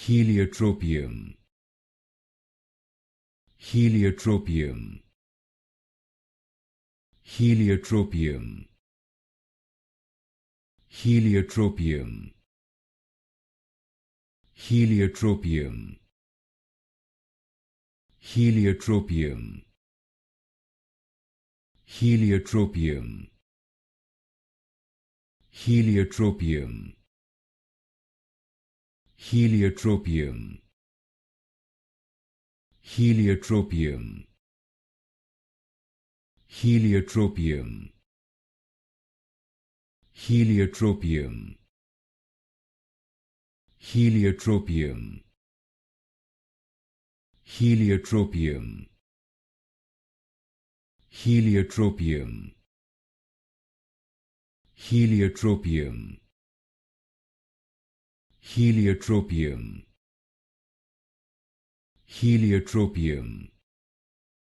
Heliotropium. Heliotropium. Heliotropium. Heliotropium. Heliotropium. Heliotropium. Heliotropium. Heliotropium. Heliotropium. Heliotropium. Heliotropium. Heliotropium. Heliotropium. Heliotropium. Heliotropium. Heliotropium. Heliotropium. Heliotropium.